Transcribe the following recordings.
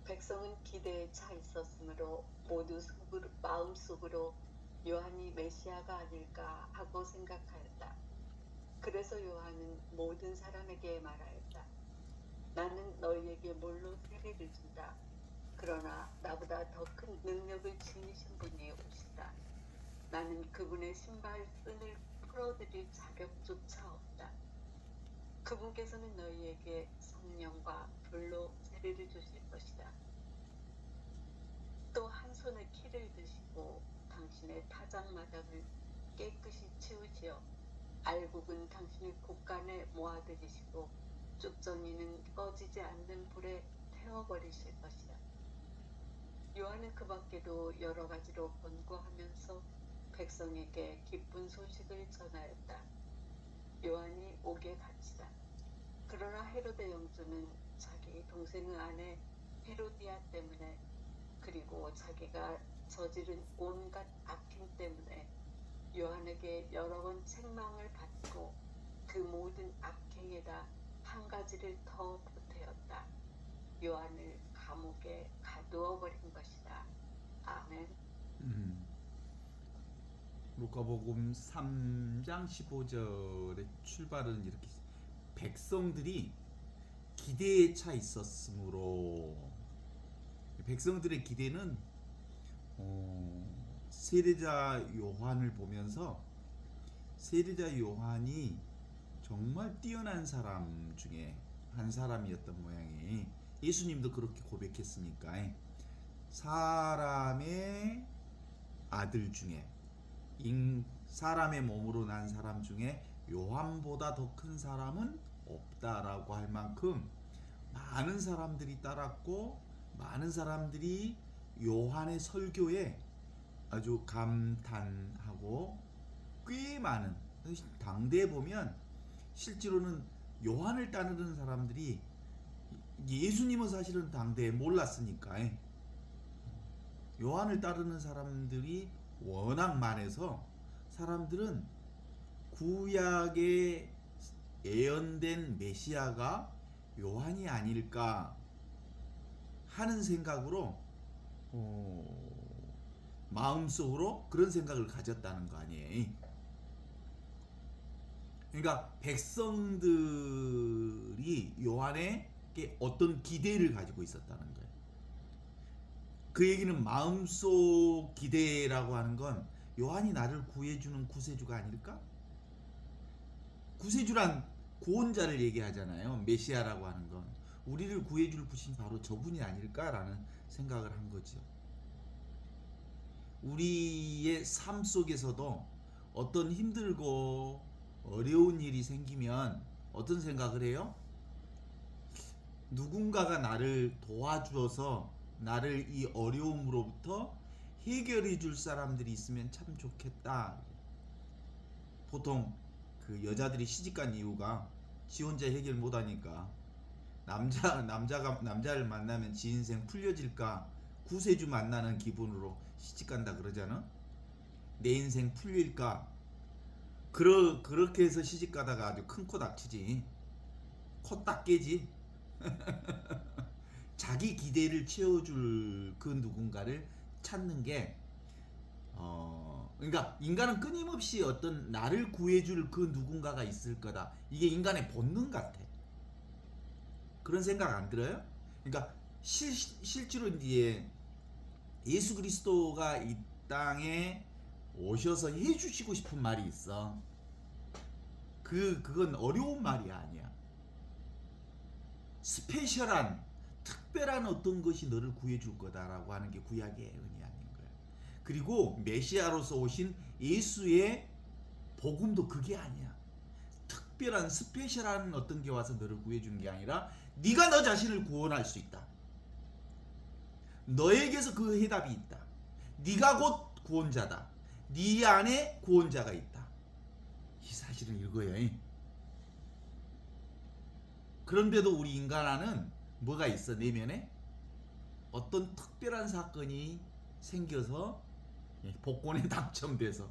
백성은 기대에 차 있었으므로 모두 마음속으로 요한이 메시아가 아닐까 하고 생각하였다. 그래서 요한은 모든 사람에게 말하였다. 나는 너희에게 물로 세례를 준다. 그러나 나보다 더 큰 능력을 지니신 분이 오시다. 나는 그분의 신발끈을 풀어드릴 자격조차 없다. 그분께서는 너희에게 성령과 불로 세례를 주실 것이다. 또 한 손에 키를 드시고 당신의 타작마당을 깨끗이 치우시어 알곡은 당신의 곳간에 모아들이시고 쭉정이는 꺼지지 않는 불에 태워버리실 것이다. 요한은 그 밖에도 여러 가지로 권고하면서 백성에게 기쁜 소식을 전하였다. 요한이 옥에 갇히다. 그러나 헤로데 영주는 자기 동생의 아내 헤로디아 때문에 그리고 자기가 저지른 온갖 악행 때문에 요한에게 여러 번 책망을 받고 그 모든 악행에다 한 가지를 더 보태었다. 요한을 감옥에 가두어 버린 것이다. 아멘. 루카복음 3장 15절의 출발은 이렇게 백성들이 기대에 차 있었으므로 백성들의 기대는 세례자 요한을 보면서 세례자 요한이 정말 뛰어난 사람 중에 한 사람이었던 모양이 예수님도 그렇게 고백했으니까 사람의 아들 중에 사람의 몸으로 난 사람 중에 요한보다 더 큰 사람은 없다라고 할 만큼 많은 사람들이 따랐고 많은 사람들이 요한의 설교에 아주 감탄하고 꽤 많은 당대에 보면 실제로는 요한을 따르는 사람들이 예수님은 사실은 당대에 몰랐으니까 요한을 따르는 사람들이 워낙 많아서 사람들은 구약에 예언된 메시아가 요한이 아닐까 하는 생각으로 마음속으로 그런 생각을 가졌다는 거 아니에요. 그러니까 백성들이 요한에게 어떤 기대를 가지고 있었다는 거예요. 그 얘기는 마음속 기대라고 하는 건 요한이 나를 구해주는 구세주가 아닐까? 구세주란 구원자를 얘기하잖아요. 메시아라고 하는 건 우리를 구해줄 분이 바로 저분이 아닐까라는 생각을 한 거죠. 우리의 삶 속에서도 어떤 힘들고 어려운 일이 생기면 어떤 생각을 해요? 누군가가 나를 도와주어서 나를 이 어려움으로부터 해결해 줄 사람들이 있으면 참 좋겠다. 보통 그 여자들이 시집간 이유가 지 혼자 해결 못하니까 남자를 만나면 지 인생 풀려질까 구세주 만나는 기분으로 시집간다 그러잖아. 내 인생 풀릴까 그렇게 해서 시집가다가 아주 큰 코 닥치지. 코 딱 깨지. 자기 기대를 채워줄 그 누군가를 찾는 게 그러니까 인간은 끊임없이 어떤 나를 구해줄 그 누군가가 있을 거다. 이게 인간의 본능 같아. 그런 생각 안 들어요? 그러니까 실제로 이제 예수 그리스도가 이 땅에 오셔서 해주시고 싶은 말이 있어. 그건 어려운 말이 아니야. 스페셜한 특별한 어떤 것이 너를 구해줄 거다라고 하는 게 구약의 예언이 아닌 거야. 그리고 메시아로서 오신 예수의 복음도 그게 아니야. 특별한 스페셜한 어떤 게 와서 너를 구해주는 게 아니라 네가 너 자신을 구원할 수 있다. 너에게서 그 해답이 있다. 네가 곧 구원자다. 네 안에 구원자가 있다. 이 사실을 읽어요. 그런데도 우리 인간 안은 뭐가 있어? 내면에 어떤 특별한 사건이 생겨서 복권에 당첨돼서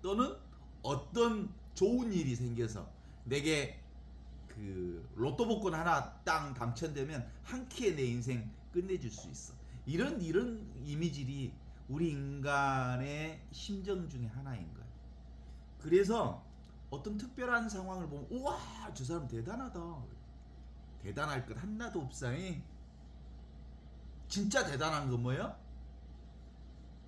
또는 어떤 좋은 일이 생겨서 내게 그 그 로또 복권 하나 땅 당첨되면 한 끼에 내 인생 끝내줄 수 있어. 이런 이미지들이 우리 인간의 심정 중에 하나인 거야. 그래서 어떤 특별한 상황을 보면 우와 저 사람 대단하다. 대단할 것 하나도 없사니. 진짜 대단한 건 뭐예요?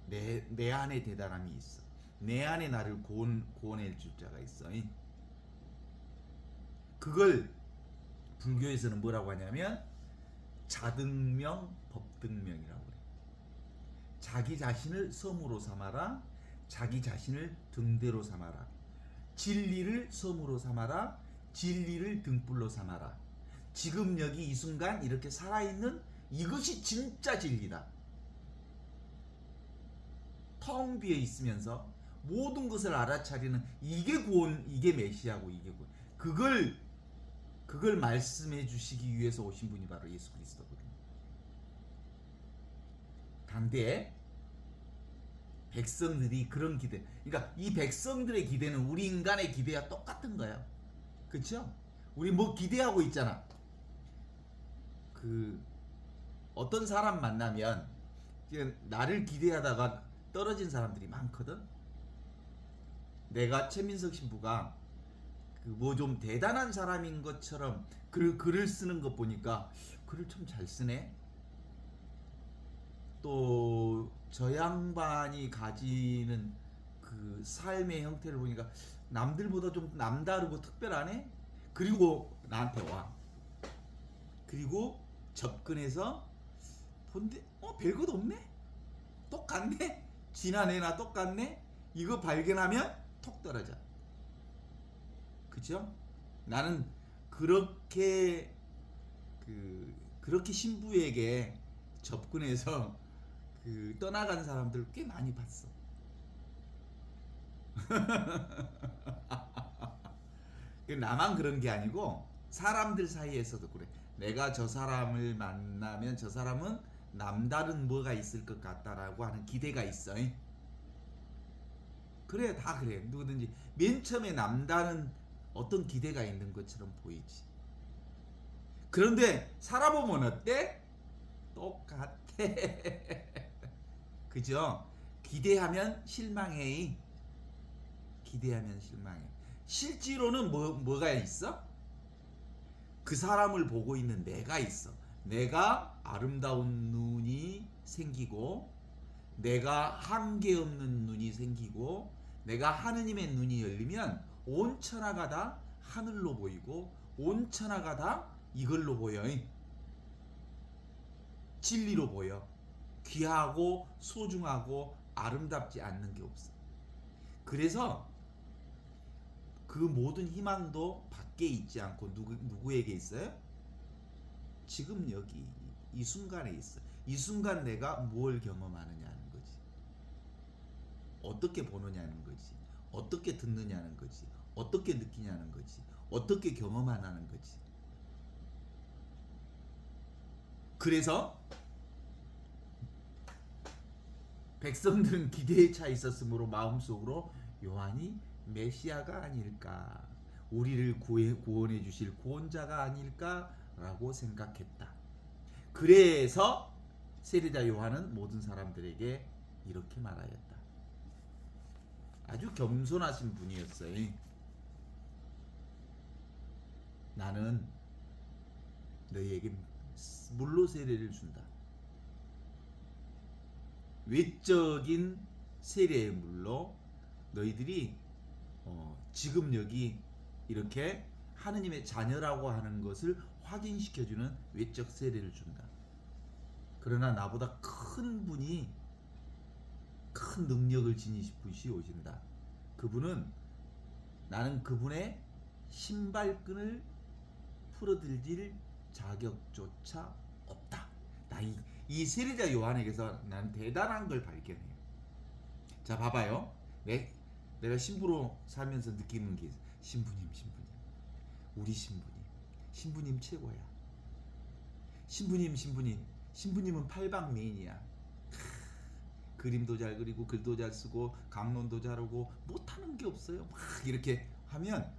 내 안에 대단함이 있어. 내 안에 나를 구원해 줄 자가 있어. 그걸 불교에서는 뭐라고 하냐면 자등명 법등명이라고 그래. 자기 자신을 섬으로 삼아라. 자기 자신을 등대로 삼아라. 진리를 섬으로 삼아라. 진리를 등불로 삼아라. 지금 여기 이 순간 이렇게 살아있는 이것이 진짜 진리다. 텅 비어 있으면서 모든 것을 알아차리는 이게 구원, 이게 메시아고 이게 구원. 그걸 말씀해 주시기 위해서 오신 분이 바로 예수 그리스도거든요. 당대에 백성들이 그런 기대, 그러니까 이 백성들의 기대는 우리 인간의 기대와 똑같은 거예요. 그렇죠? 우리 뭐 기대하고 있잖아. 그 어떤 사람 만나면 나를 기대하다가 떨어진 사람들이 많거든. 내가 최민석 신부가 그 뭐 좀 대단한 사람인 것처럼 글을 쓰는 것 보니까 글을 참 잘 쓰네. 또 저 양반이 가지는 그 삶의 형태를 보니까 남들보다 좀 남다르고 특별하네. 그리고 나한테 와. 그리고 접근해서 본데 별것 없네. 똑같네. 지난해나 똑같네. 이거 발견하면 톡 떨어져. 그죠? 나는 그렇게 그렇게 신부에게 접근해서 떠나간 사람들 꽤 많이 봤어. 나만 그런 게 아니고 사람들 사이에서도 그래. 내가 저 사람을 만나면 저 사람은 남다른 뭐가 있을 것 같다라고 하는 기대가 있어. 그래, 다 그래. 누구든지 맨 처음에 남다른 어떤 기대가 있는 것처럼 보이지. 그런데 살아보면 어때? 똑같아. 그죠? 기대하면 실망해. 기대하면 실망해. 실제로는 뭐가 있어? 그 사람을 보고 있는 내가 있어. 내가 아름다운 눈이 생기고, 내가 한계 없는 눈이 생기고, 내가 하느님의 눈이 열리면 온 천하가 다 하늘로 보이고, 온 천하가 다 이걸로 보여. 진리로 보여. 귀하고 소중하고 아름답지 않는 게 없어. 그래서 그 모든 희망도 밖에 있지 않고 누구에게 있어요? 지금 여기 이 순간에 있어. 이 순간 내가 뭘 경험하느냐는 거지. 어떻게 보느냐는 거지. 어떻게 듣느냐는 거지. 어떻게 느끼냐는 거지. 어떻게 경험하냐는 거지. 그래서 백성들은 기대에 차 있었으므로 마음속으로 요한이 메시아가 아닐까, 우리를 구원해 주실 구원자가 아닐까라고 생각했다. 그래서 세례자 요한은 모든 사람들에게 이렇게 말하였다. 아주 겸손하신 분이었어요. 나는 너희에게 물로 세례를 준다. 외적인 세례의 물로 너희들이 지금 여기 이렇게 하느님의 자녀라고 하는 것을 확인시켜주는 외적 세례를 준다. 그러나 나보다 큰 분이, 큰 능력을 지니신 분이 오신다. 그분은, 나는 그분의 신발끈을 풀어들일 자격조차 없다. 이 세례자 요한에게서 난 대단한 걸 발견해요. 자, 봐봐요. 내가 신부로 살면서 느끼는 게 있어요. 신부님, 우리 신부님 최고야. 신부님은 팔방미인이야. 그림도 잘 그리고 글도 잘 쓰고 강론도 잘하고 못하는 게 없어요. 막 이렇게 하면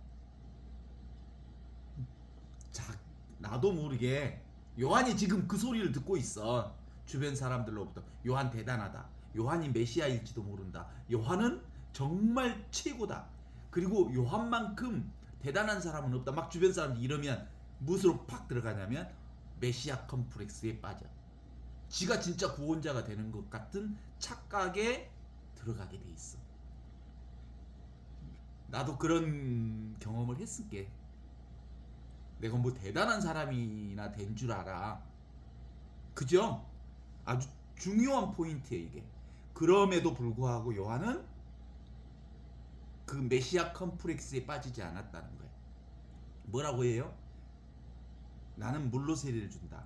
나도 모르게 요한이 지금 그 소리를 듣고 있어. 주변 사람들로부터 요한 대단하다. 요한이 메시아일지도 모른다. 요한은 정말 최고다. 그리고 요한만큼 대단한 사람은 없다. 막 주변 사람들이 이러면 무엇으로 팍 들어가냐면 메시아 컴플렉스에 빠져. 지가 진짜 구원자가 되는 것 같은 착각에 들어가게 돼 있어. 나도 그런 경험을 했을게. 내가 뭐 대단한 사람이나 된 줄 알아. 그죠? 아주 중요한 포인트예요, 이게. 그럼에도 불구하고 요한은 그 메시아 컴플렉스에 빠지지 않았다는 거예요. 뭐라고 해요? 나는 물로 세례를 준다.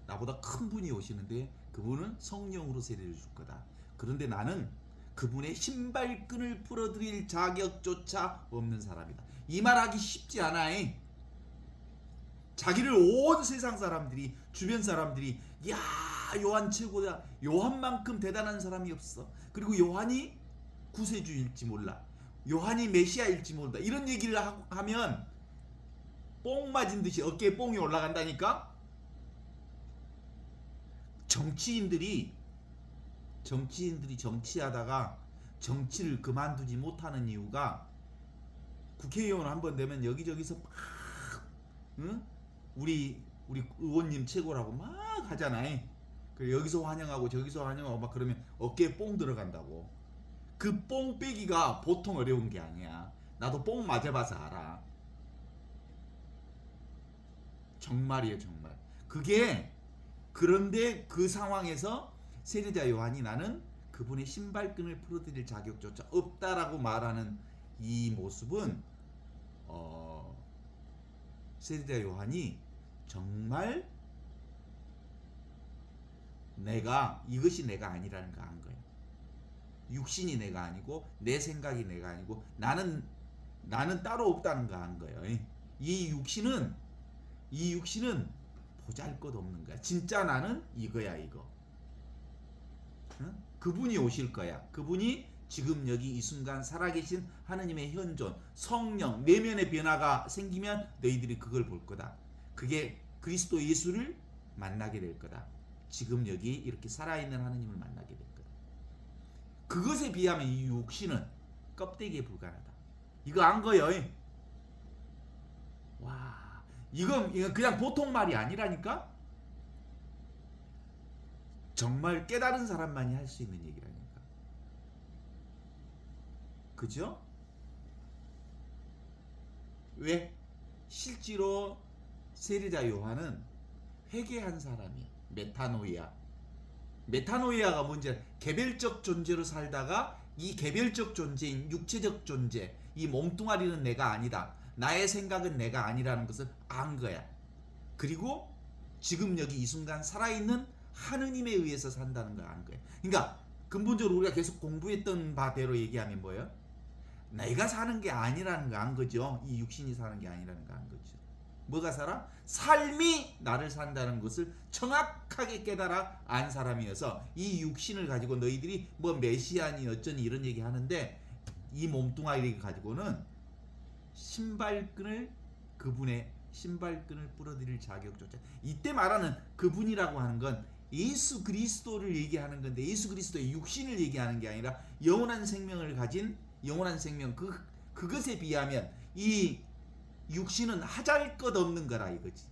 나보다 큰 분이 오시는데 그분은 성령으로 세례를 줄 거다. 그런데 나는 그분의 신발끈을 풀어드릴 자격조차 없는 사람이다. 이 말하기 쉽지 않아. 자기를 온 세상 사람들이, 주변 사람들이 야, 요한 최고다. 요한만큼 대단한 사람이 없어. 그리고 요한이 구세주일지 몰라. 요한이 메시아일지 모른다. 이런 얘기를 하면 뽕 맞은 듯이 어깨에 뽕이 올라간다니까. 정치인들이 정치하다가 정치를 그만두지 못하는 이유가 국회의원 한 번 되면 여기저기서 막 응? 우리 의원님 최고라고 막 하잖아. 그 여기서 환영하고 저기서 환영하고 막 그러면 어깨에 뽕 들어간다고. 그 뽕 빼기가 보통 어려운 게 아니야. 나도 뽕 맞아봐서 알아. 정말이에요, 정말. 그게 그런데 그 상황에서 세례자 요한이 나는 그분의 신발끈을 풀어드릴 자격조차 없다라고 말하는 이 모습은 세례자 요한이 정말 이것이 내가 아니라는 거 안 거예요. 육신이 내가 아니고 내 생각이 내가 아니고 나는 따로 없다는 거 안 거예요. 이 육신은 보잘것없는 거야. 진짜 나는 이거야, 이거. 응? 그분이 오실 거야. 그분이 지금 여기 이 순간 살아계신 하느님의 현존, 성령, 내면의 변화가 생기면 너희들이 그걸 볼 거다. 그게 그리스도 예수를 만나게 될 거다. 지금 여기 이렇게 살아있는 하느님을 만나게 될 거다. 그것에 비하면 이 육신은 껍데기에 불과하다. 이거 안 거요. 와, 이건 그냥 보통 말이 아니라니까. 정말 깨달은 사람만이 할 수 있는 얘기라니까. 그죠? 왜? 실제로 세례자 요한은 회개한 사람이야. 메타노이아가 뭔지 개별적 존재로 살다가 이 개별적 존재인 육체적 존재, 이 몸뚱아리는 내가 아니다. 나의 생각은 내가 아니라는 것을 안 거야. 그리고 지금 여기 이 순간 살아있는 하느님에 의해서 산다는 걸 안 거야. 그러니까 근본적으로 우리가 계속 공부했던 바대로 얘기하면 뭐예요? 내가 사는 게 아니라는 거 안 거죠. 이 육신이 사는 게 아니라는 거 안 거죠. 뭐가 살아? 삶이 나를 산다는 것을 정확하게 깨달아 안 사람이어서 이 육신을 가지고 너희들이 뭐 메시아니 어쩌니 이런 얘기 하는데 이 몸뚱아리를 가지고는 그분의 신발끈을 풀어드릴 자격조차. 이때 말하는 그분이라고 하는 건 예수 그리스도를 얘기하는 건데 예수 그리스도의 육신을 얘기하는 게 아니라 영원한 생명을 가진 영원한 생명 그것에 비하면 이 육신은 하잘것없는 거라 이거지.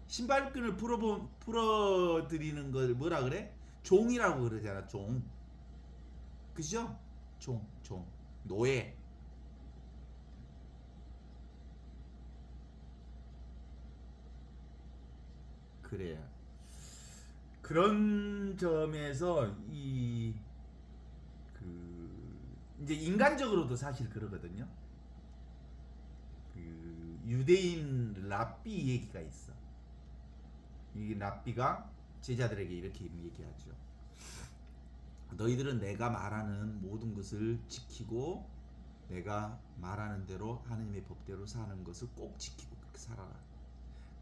신발끈을 풀어드리는 걸 뭐라 그래? 종이라고 그러잖아. 종. 그죠? 종. 노예. 그래요. 그런 점에서 이제 인간적으로도 사실 그러거든요. 유대인 랍비 얘기가 있어. 이 랍비가 제자들에게 이렇게 얘기하죠. 너희들은 내가 말하는 모든 것을 지키고 내가 말하는 대로 하느님의 법대로 사는 것을 꼭 지키고 그렇게 살아라.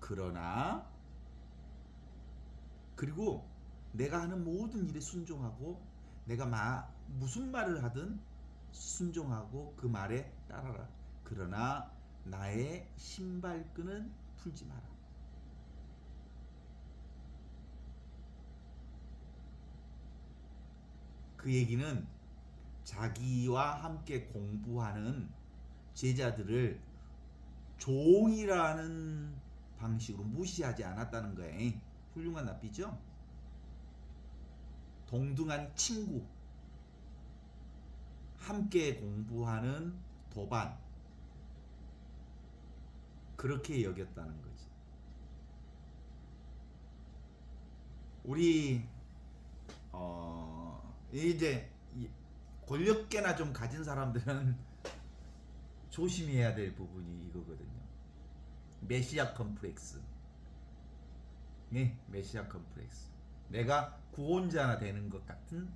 그러나 그리고 내가 하는 모든 일에 순종하고 내가 무슨 말을 하든 순종하고 그 말에 따라라. 그러나 나의 신발끈은 풀지 마라. 그 얘기는 자기와 함께 공부하는 제자들을 종이라는 방식으로 무시하지 않았다는 거예요. 훌륭한 납비죠? 동등한 친구, 함께 공부하는 도반, 그렇게 여겼다는 거지. 우리 이제 권력계나 좀 가진 사람들은 조심해야 될 부분이 이거거든요. 메시아 컴플렉스. 네, 메시아 컴플렉스. 내가 구원자 되는 것 같은,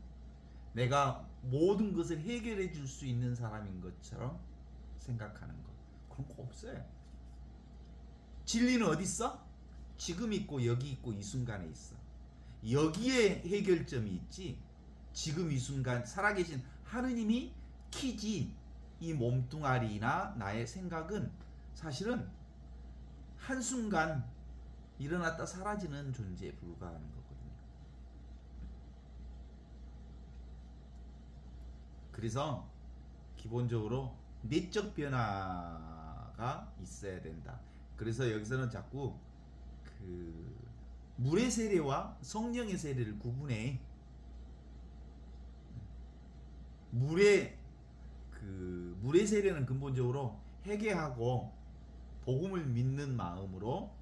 내가 모든 것을 해결해 줄 수 있는 사람인 것처럼 생각하는 것. 그런 거 없어요. 진리는 어디 있어? 지금 있고 여기 있고 이 순간에 있어. 여기에 해결점이 있지. 지금 이 순간 살아계신 하느님이 키지. 이 몸뚱아리나 나의 생각은 사실은 한순간 일어났다 사라지는 존재에 불과하는 거거든요. 그래서 기본적으로 내적 변화가 있어야 된다. 그래서 여기서는 자꾸 그 물의 세례와 성령의 세례를 구분해. 물의 세례는 근본적으로 회개하고 복음을 믿는 마음으로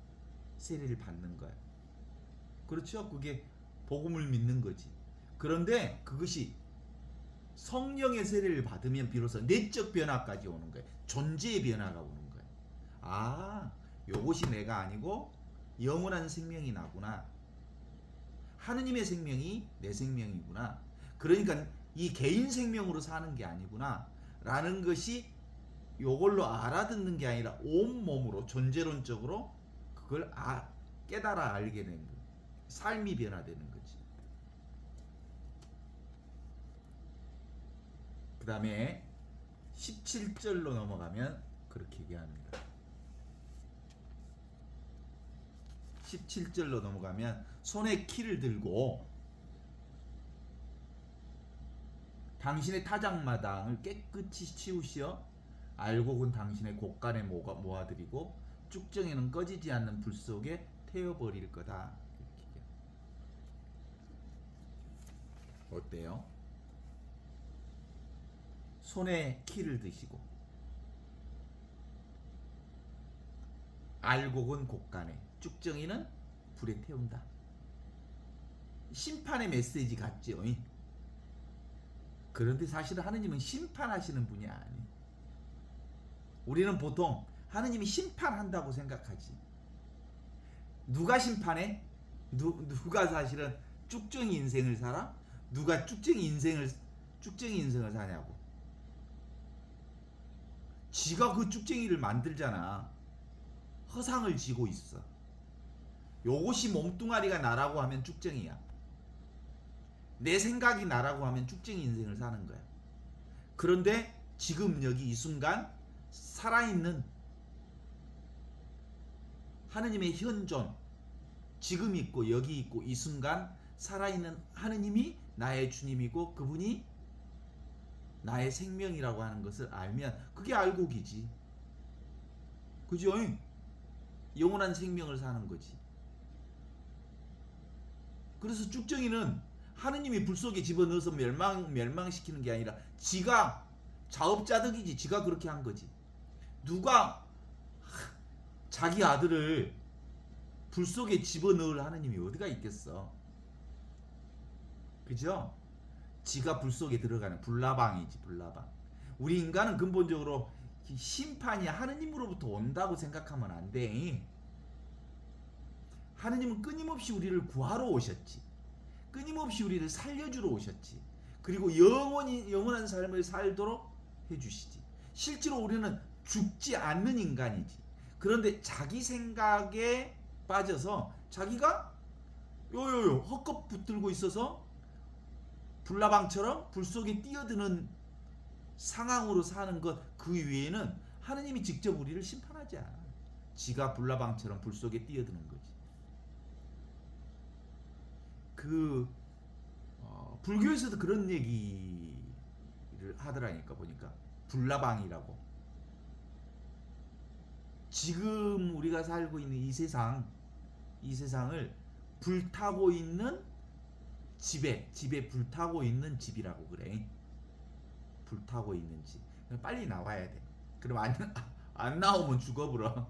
세례를 받는 거예요. 그렇죠? 그게 복음을 믿는 거지. 그런데 그것이 성령의 세례를 받으면 비로소 내적 변화까지 오는 거예요. 존재의 변화가 오는 거예요. 아, 요것이 내가 아니고 영원한 생명이 나구나. 하느님의 생명이 내 생명이구나. 그러니까 이 개인 생명으로 사는 게 아니구나 라는 것이 요걸로 알아듣는 게 아니라 온몸으로 존재론적으로 그걸 깨달아 알게 되는 거예요. 삶이 변화되는 거지. 그 다음에 17절로 넘어가면 그렇게 얘기합니다. 17절로 넘어가면 손에 키를 들고 당신의 타작마당을 깨끗이 치우시어 알곡은 당신의 곳간에 모아드리고 쭉정이는 꺼지지 않는 불 속에 태워버릴 거다. 이렇게. 어때요? 손에 키를 드시고 알곡은 곳간에, 쭉정이는 불에 태운다. 심판의 메시지 같죠? 그런데 사실 하느님은 심판하시는 분이 아니에요. 우리는 보통 하느님이 심판한다고 생각하지. 누가 심판해? 누가 사실은 쭉정이 인생을 살아? 누가 쭉정이 인생을 사냐고. 지가 그 쭉정이를 만들잖아. 허상을 지고 있어. 요것이 몸뚱아리가 나라고 하면 쭉정이야. 내 생각이 나라고 하면 쭉정이 인생을 사는 거야. 그런데 지금 여기 이 순간 살아있는 하느님의 현존, 지금 있고 여기 있고 이 순간 살아있는 하느님이 나의 주님이고 그분이 나의 생명이라고 하는 것을 알면 그게 알곡이지. 그죠? 영원한 생명을 사는 거지. 그래서 쭉정이는 하느님이 불 속에 집어넣어서 멸망시키는 게 아니라 지가 자업자득이지. 지가 그렇게 한 거지. 누가 자기 아들을 불 속에 집어넣을 하느님이 어디가 있겠어. 그죠? 지가 불 속에 들어가는 불나방이지. 불나방. 우리 인간은 근본적으로 심판이 하느님으로부터 온다고 생각하면 안 돼. 하느님은 끊임없이 우리를 구하러 오셨지. 끊임없이 우리를 살려주러 오셨지. 그리고 영원한 삶을 살도록 해주시지. 실제로 우리는 죽지 않는 인간이지. 그런데 자기 생각에 빠져서 자기가 헛것 붙들고 있어서 불나방처럼 불 속에 뛰어드는 상황으로 사는 것, 그 외에는 하느님이 직접 우리를 심판하지 않아. 지가 불나방처럼 불 속에 뛰어드는 거지. 그 불교에서도 그런 얘기를 하더라니까 보니까 불나방이라고. 지금 우리가 살고 있는 이 세상을 불타고 있는 집에 불타고 있는 집이라고 그래. 불타고 있는 집. 빨리 나와야 돼. 그럼 안 나오면 죽어버려.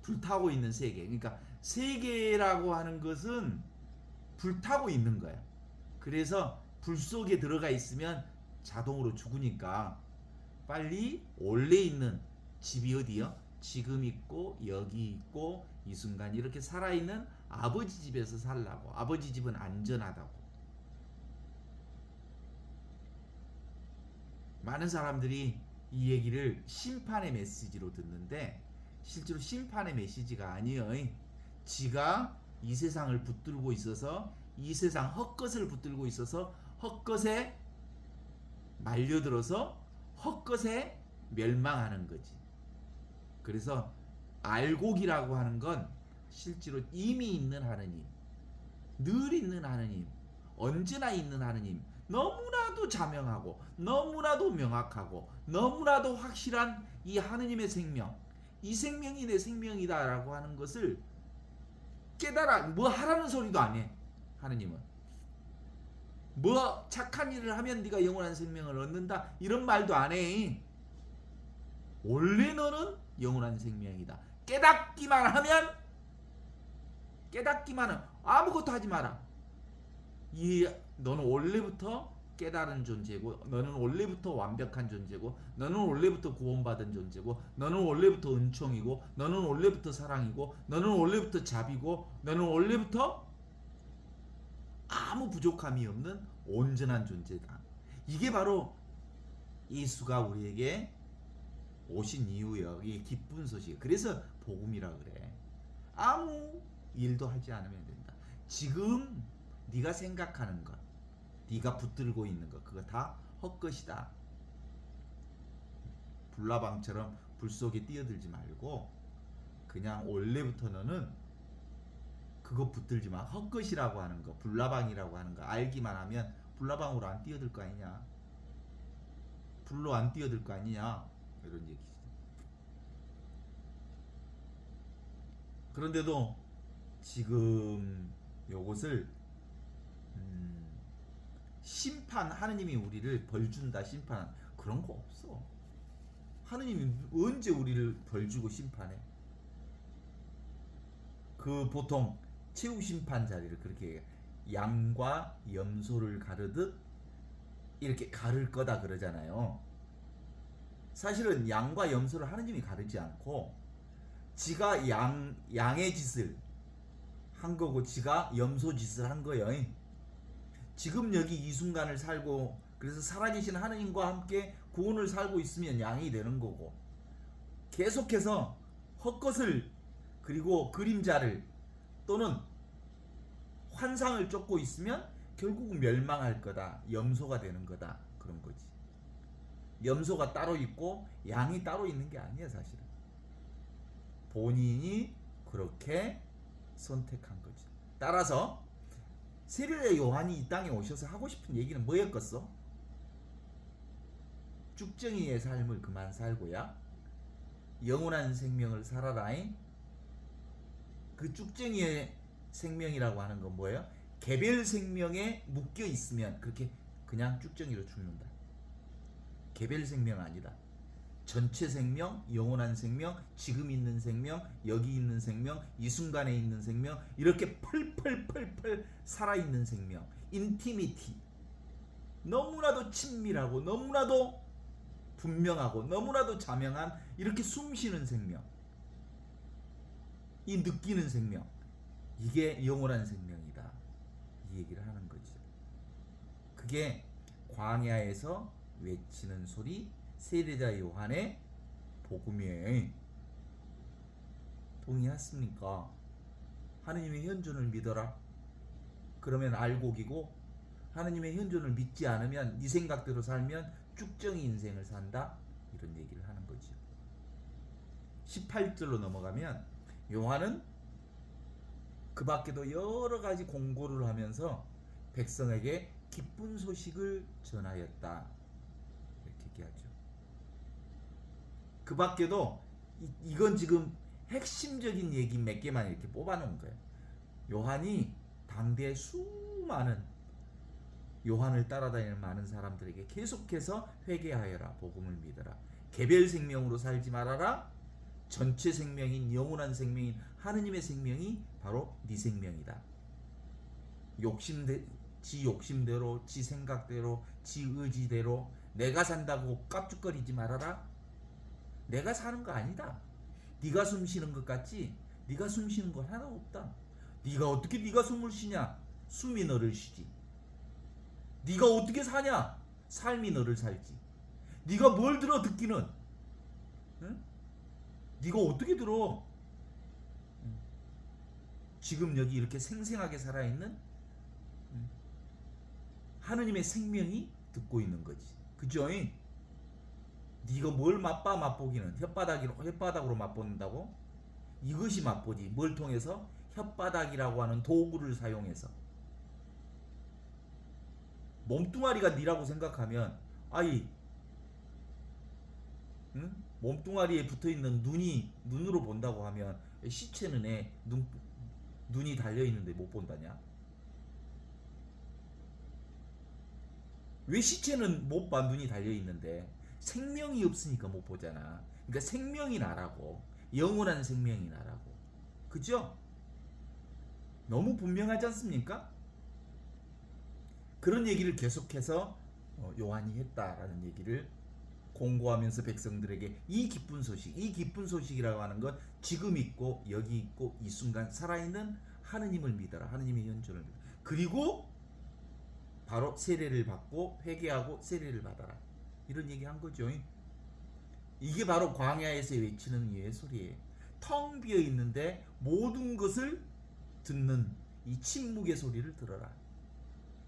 불타고 있는 세계. 그러니까 세계라고 하는 것은 불타고 있는 거야. 그래서 불 속에 들어가 있으면 자동으로 죽으니까 빨리 원래 있는 집이 어디요? 지금 있고 여기 있고 이 순간 이렇게 살아있는 아버지 집에서 살라고. 아버지 집은 안전하다고. 많은 사람들이 이 얘기를 심판의 메시지로 듣는데 실제로 심판의 메시지가 아니에요. 지가 이 세상을 붙들고 있어서 이 세상 헛것을 붙들고 있어서 헛것에 말려들어서 헛것에 멸망하는 거지. 그래서 알곡이라고 하는 건 실제로 이미 있는 하느님, 늘 있는 하느님, 언제나 있는 하느님, 너무나도 자명하고 너무나도 명확하고 너무나도 확실한 이 하느님의 생명, 이 생명이 내 생명이다라고 하는 것을 깨달아. 뭐 하라는 소리도 안 해. 하느님은 뭐 착한 일을 하면 네가 영원한 생명을 얻는다 이런 말도 안 해. 원래 너는 영원한 생명이다. 깨닫기만 하면 아무것도 하지 마라. 너는 원래부터 깨달은 존재고, 너는 원래부터 완벽한 존재고, 너는 원래부터 구원받은 존재고, 너는 원래부터 은총이고, 너는 원래부터 사랑이고, 너는 원래부터 자비고, 너는 원래부터 아무 부족함이 없는 온전한 존재다. 이게 바로 예수가 우리에게 오신 이유요. 이게 기쁜 소식. 그래서 복음이라 그래. 아무 일도 하지 않으면 된다. 지금 네가 생각하는 것, 네가 붙들고 있는 것, 그거 다 헛것이다. 불나방처럼 불 속에 뛰어들지 말고 그냥 원래부터 너는 그거 붙들지 마. 헛것이라고 하는 거, 불나방이라고 하는 거 알기만 하면 불나방으로 안 뛰어들 거 아니냐. 불로 안 뛰어들 거 아니냐. 이런 얘기지. 그런데도 지금 요것을 심판, 하느님이 우리를 벌준다 심판, 그런 거 없어. 하느님이 언제 우리를 벌주고 심판해? 그 보통 최후 심판 자리를 그렇게 양과 염소를 가르듯 이렇게 가를 거다 그러잖아요. 사실은 양과 염소를 하느님이 가르지 않고 지가 양의 짓을 한 거고 지가 염소 짓을 한 거예요. 지금 여기 이 순간을 살고, 그래서 살아계신 하느님과 함께 구원을 살고 있으면 양이 되는 거고, 계속해서 헛것을 그리고 그림자를 또는 환상을 쫓고 있으면 결국은 멸망할 거다. 염소가 되는 거다. 그런 거지. 염소가 따로 있고 양이 따로 있는 게 아니야 사실은. 본인이 그렇게 선택한 거지. 따라서 세례자 요한이 이 땅에 오셔서 하고 싶은 얘기는 뭐였겠어? 쭉정이의 삶을 그만 살고야 영원한 생명을 살아라잉. 그 쭉정이의 생명이라고 하는 건 뭐예요? 개별 생명에 묶여 있으면 그렇게 그냥 쭉정이로 죽는다. 개별 생명 아니다. 전체 생명, 영원한 생명, 지금 있는 생명, 여기 있는 생명, 이 순간에 있는 생명, 이렇게 펄펄펄펄 살아있는 생명, 인티미티, 너무나도 친밀하고 너무나도 분명하고 너무나도 자명한 이렇게 숨쉬는 생명, 이 느끼는 생명, 이게 영원한 생명이다. 이 얘기를 하는 거죠. 그게 광야에서 외치는 소리, 세례자 요한의 복음이에요. 동의하십니까? 하느님의 현존을 믿어라. 그러면 알곡이고, 하느님의 현존을 믿지 않으면 네 생각대로 살면 쭉정이 인생을 산다. 이런 얘기를 하는 거죠. 18절로 넘어가면 요한은 그 밖에도 여러 가지 공고를 하면서 백성에게 기쁜 소식을 전하였다. 이렇게 얘기하죠. 그 밖에도 이건 지금 핵심적인 얘기 몇 개만 이렇게 뽑아놓은 거예요. 요한이 당대의 수많은 요한을 따라다니는 많은 사람들에게 계속해서 회개하여라, 복음을 믿어라, 개별 생명으로 살지 말아라, 전체 생명인 영원한 생명인 하느님의 생명이 바로 네 생명이다. 지 욕심대로, 지 생각대로, 지 의지대로 내가 산다고 깝죽거리지 말아라. 내가 사는 거 아니다. 네가 숨 쉬는 것 같지? 네가 숨 쉬는 거 하나 없다. 네가 어떻게 네가 숨을 쉬냐? 숨이 너를 쉬지. 네가 어떻게 사냐? 삶이 너를 살지. 네가 뭘 들어 듣기는? 응? 네가 어떻게 들어? 지금 여기 이렇게 생생하게 살아있는 하느님의 생명이 듣고 있는 거지. 그죠? 네가 뭘 맛보기는 혓바닥으로 맛본다고? 이것이 맛보지. 뭘 통해서? 혓바닥이라고 하는 도구를 사용해서. 몸뚱아리가 네라고 생각하면 응? 몸뚱아리에 붙어있는 눈으로 본다고 하면 시체는 눈이 달려있는데 못 본다냐? 왜 시체는 못 봐? 눈이 달려있는데 생명이 없으니까 못 보잖아. 그러니까 생명이 나라고, 영원한 생명이 나라고. 그죠? 너무 분명하지 않습니까? 그런 얘기를 계속해서 요한이 했다라는 얘기를 공고하면서 백성들에게 이 기쁜 소식이라고 하는 것, 지금 있고 여기 있고 이 순간 살아있는 하느님을 믿어라. 하느님의 현존을 믿어라. 그리고 바로 세례를 받고 회개하고 세례를 받아라. 이런 얘기 한 거죠. 이게 바로 광야에서 외치는 이의 소리예요. 텅 비어 있는데 모든 것을 듣는 이 침묵의 소리를 들어라.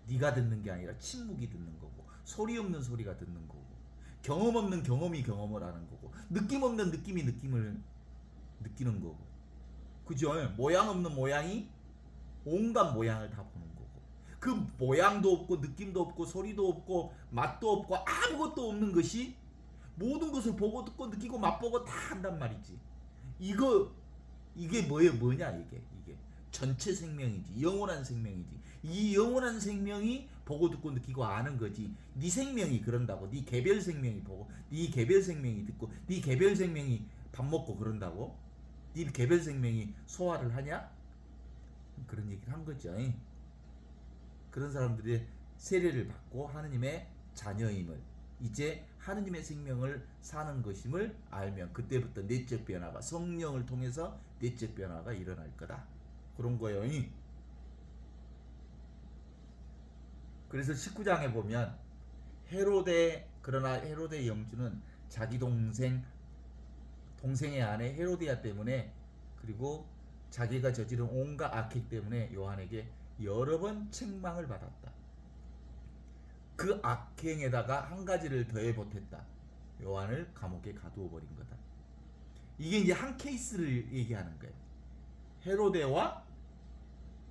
네가 듣는 게 아니라 침묵이 듣는 거고, 소리 없는 소리가 듣는 거고, 경험 없는 경험이 경험을 하는 거고, 느낌 없는 느낌이 느낌을 느끼는 거고. 그죠? 모양 없는 모양이 온갖 모양을 다 보는 거고, 그 모양도 없고 느낌도 없고 소리도 없고 맛도 없고 아무것도 없는 것이 모든 것을 보고 듣고 느끼고 맛보고 다 한단 말이지. 이게 뭐냐 이게 전체 생명이지. 영원한 생명이지. 이 영원한 생명이 보고 듣고 느끼고 아는 거지. 네 생명이 그런다고. 네 개별 생명이 보고, 네 개별 생명이 듣고, 네 개별 생명이 밥 먹고 그런다고? 네 개별 생명이 소화를 하냐? 그런 얘기를 한 거죠. 그런 사람들이 세례를 받고 하느님의 자녀임을, 이제 하느님의 생명을 사는 것임을 알면 그때부터 내적 변화가, 성령을 통해서 내적 변화가 일어날 거다. 그런 거예요. 그래서 19장에 보면 그러나 헤로데 영주는 자기 동생의 아내 헤로디아 때문에, 그리고 자기가 저지른 온갖 악행 때문에 요한에게 여러 번 책망을 받았다. 그 악행에다가 한 가지를 더해 보탰다. 요한을 감옥에 가두어 버린 거다. 이게 이제 한 케이스를 얘기하는 거예요. 헤로데와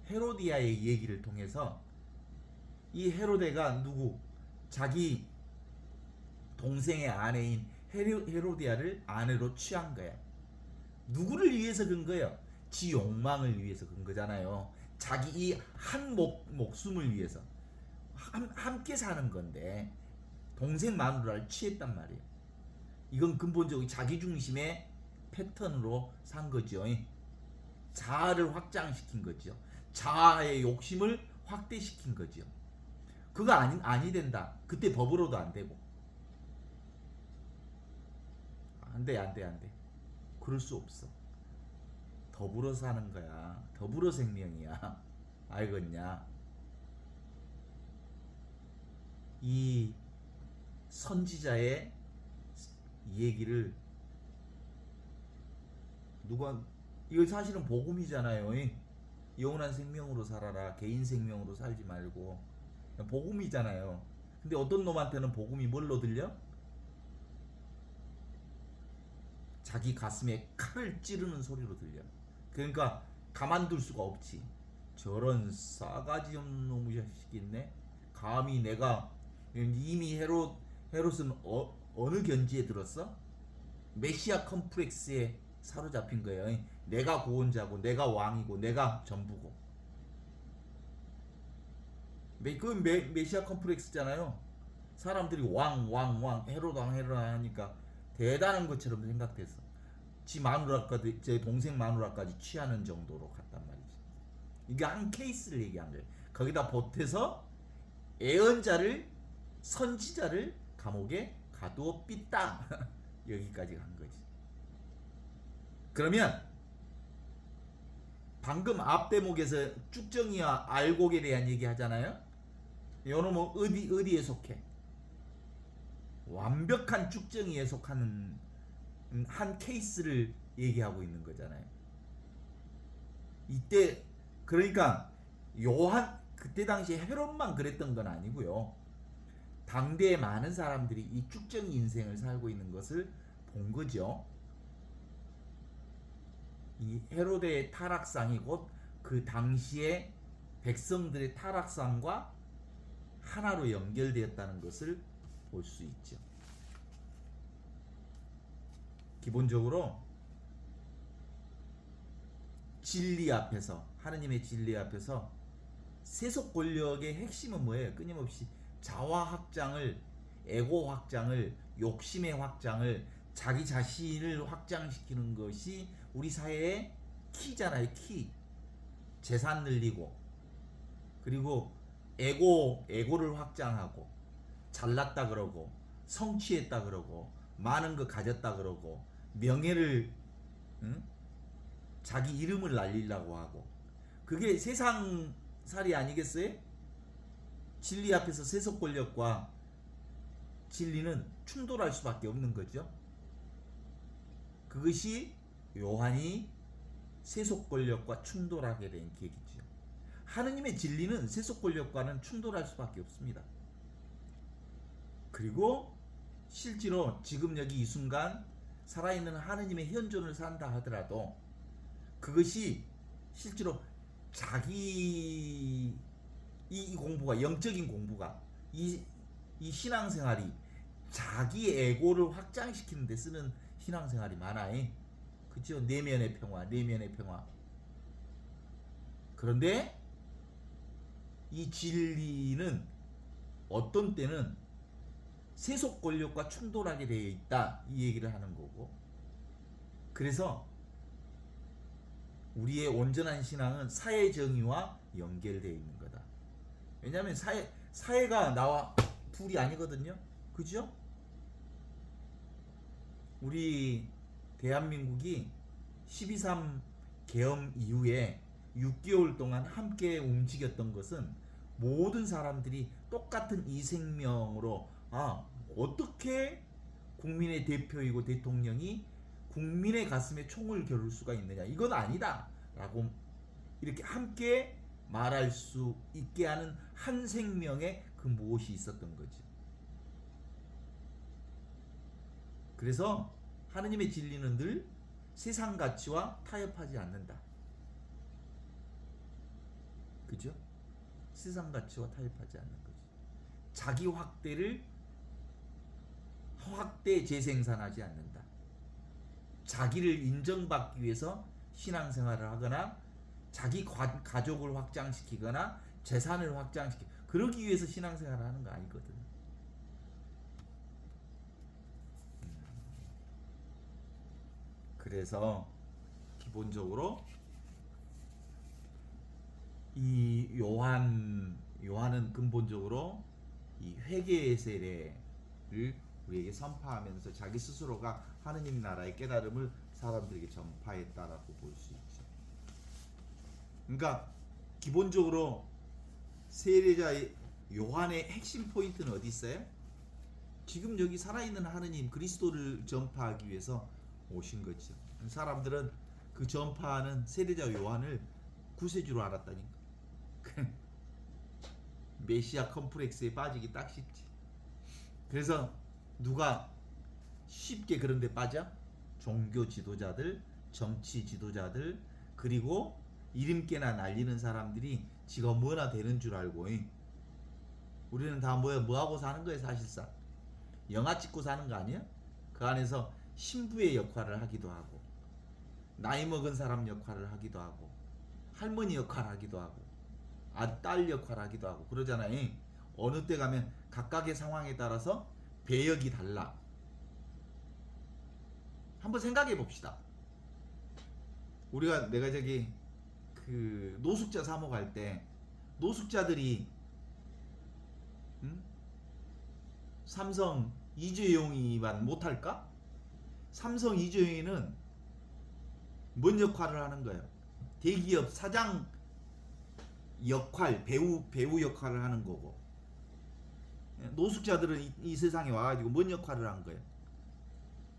헤로디아의 얘기를 통해서 이 헤로데가 자기 동생의 아내인 헤로디아를 아내로 취한 거야. 누구를 위해서 그런 거예요? 지 욕망을 위해서 그런 거잖아요. 자기 이 한 목숨을 위해서 함께 사는 건데 동생 마누라를 취했단 말이에요. 이건 근본적으로 자기 중심의 패턴으로 산 거죠. 자아를 확장시킨 거죠. 자아의 욕심을 확대시킨 거죠. 그거 아니 된다. 그때 법으로도 안 되고. 안 돼. 그럴 수 없어. 더불어 사는 거야. 더불어 생명이야. 알겠냐? 이 선지자의 얘기를 이거 사실은 복음이잖아요. 영원한 생명으로 살아라. 개인 생명으로 살지 말고. 복음이잖아요. 근데 어떤 놈한테는 복음이 뭘로 들려? 자기 가슴에 칼을 찌르는 소리로 들려. 그러니까 가만둘 수가 없지. 저런 싸가지 없는 놈의 자식이 있네. 감히 내가 이미 헤롯은 어느 견지에 들었어? 메시아 컴플렉스에 사로잡힌 거예요. 내가 구원자고 내가 왕이고 내가 전부고. 그 메시아 컴플렉스잖아요. 사람들이 왕 헤롯 왕 하니까 대단한 것처럼 생각됐어. 지 마누라까지, 제 동생 마누라까지 취하는 정도로 갔단 말이지. 이게 한 케이스를 얘기한 거예요. 거기다 보태서 애언자를, 선지자를 감옥에 가두어 삐딱 여기까지 간 거지. 그러면 방금 앞 대목에서 쭉정이와 알곡에 대한 얘기 하잖아요. 요놈은 어디에 속해? 완벽한 쭉정이에 속하는 한 케이스를 얘기하고 있는 거잖아요. 이때 그러니까 요한 그때 당시에 헤롯만 그랬던 건 아니고요. 당대의 많은 사람들이 이 쭉정이 인생을 살고 있는 것을 본 거죠. 이 헤롯의 타락상이 곧 그 당시에 백성들의 타락상과 하나로 연결되었다는 것을 볼 수 있죠. 기본적으로 진리 앞에서, 하느님의 진리 앞에서 세속 권력의 핵심은 뭐예요? 끊임없이 자화 확장을, 에고 확장을, 욕심의 확장을, 자기 자신을 확장시키는 것이 우리 사회의 키잖아요. 키. 재산 늘리고, 그리고 에고를 확장하고, 잘났다 그러고, 성취했다 그러고, 많은 거 가졌다 그러고, 명예를, 자기 이름을 날리려고 하고, 그게 세상살이 아니겠어요? 진리 앞에서 세속 권력과 진리는 충돌할 수밖에 없는 거죠. 그것이 요한이 세속 권력과 충돌하게 된 계기죠. 하느님의 진리는 세속 권력과는 충돌할 수밖에 없습니다. 그리고 실제로 지금 여기 이 순간 살아있는 하느님의 현존을 산다 하더라도 그것이 실제로 자기 이 공부가, 영적인 공부가, 이 신앙생활이 자기 에고를 확장시키는 데 쓰는 신앙생활이 많아요. 그죠? 내면의 평화. 그런데 이 진리는 어떤 때는 세속 권력과 충돌하게 되어 있다, 이 얘기를 하는 거고. 그래서 우리의 온전한 신앙은 사회 정의와 연결되어 있는 거다. 왜냐하면 사회가 나와 둘이 아니거든요. 그죠? 우리 대한민국이 12.3 계엄 이후에 6개월 동안 함께 움직였던 것은 모든 사람들이 똑같은 이 생명으로 어떻게 국민의 대표이고 대통령이 국민의 가슴에 총을 겨룰 수가 있느냐, 이건 아니다 라고 이렇게 함께 말할 수 있게 하는 한 생명의 그 무엇이 있었던 거지. 그래서 하느님의 진리는 늘 세상 가치와 타협하지 않는다. 그죠? 세상 가치와 타협하지 않는 거지. 자기 확대 재생산하지 않는다. 자기를 인정받기 위해서 신앙생활을 하거나 자기 가족을 확장시키거나 재산을 그러기 위해서 신앙생활을 하는 거 아니거든. 그래서 기본적으로 이 요한은 근본적으로 이 회개의 세례를 우리에게 선포하면서 자기 스스로가 하느님 나라의 깨달음을 사람들에게 전파했다라고 볼 수 있죠. 그러니까 기본적으로 세례자 요한의 핵심 포인트는 어디 있어요? 지금 여기 살아있는 하느님 그리스도를 전파하기 위해서 오신 거죠. 사람들은 그 전파하는 세례자 요한을 구세주로 알았다니까. 메시아 컴플렉스에 빠지기 딱 쉽지. 그래서 누가 쉽게 그런 데 빠져? 종교 지도자들, 정치 지도자들, 그리고 이름깨나 날리는 사람들이 지가 뭐나 되는 줄 알고 우리는 다 뭐하고 사는 거예요 사실상. 영화 찍고 사는 거 아니야? 그 안에서 신부의 역할을 하기도 하고 나이 먹은 사람 역할을 하기도 하고 할머니 역할을 하기도 하고 딸 역할을 하기도 하고 그러잖아요. 어느 때 가면 각각의 상황에 따라서 배역이 달라. 한번 생각해 봅시다. 내가 저기 그 노숙자 사모 갈 때 노숙자들이 삼성 이재용이만 못할까? 삼성 이재용이는 뭔 역할을 하는 거예요? 대기업 사장 역할, 배우 역할을 하는 거고 노숙자들은 이 세상에 와가지고 뭔 역할을 한 거예요?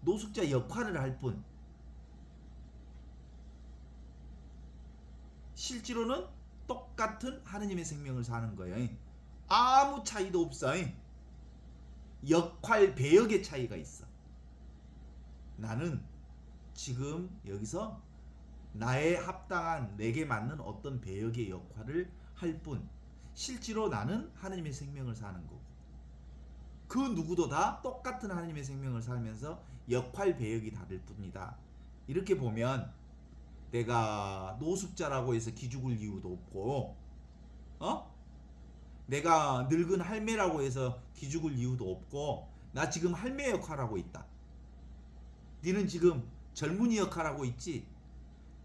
노숙자 역할을 할 뿐. 실제로는 똑같은 하느님의 생명을 사는 거예요. 아무 차이도 없어. 역할, 배역의 차이가 있어. 나는 지금 여기서 나에 합당한 내게 맞는 어떤 배역의 역할을 할 뿐, 실제로 나는 하느님의 생명을 사는 거고 그 누구도 다 똑같은 하느님의 생명을 살면서 역할, 배역이 다를 뿐이다. 이렇게 보면 내가 노숙자라고 해서 기죽을 이유도 없고 내가 늙은 할매라고 해서 기죽을 이유도 없고 나 지금 할매 역할하고 있다. 니는 지금 젊은이 역할하고 있지.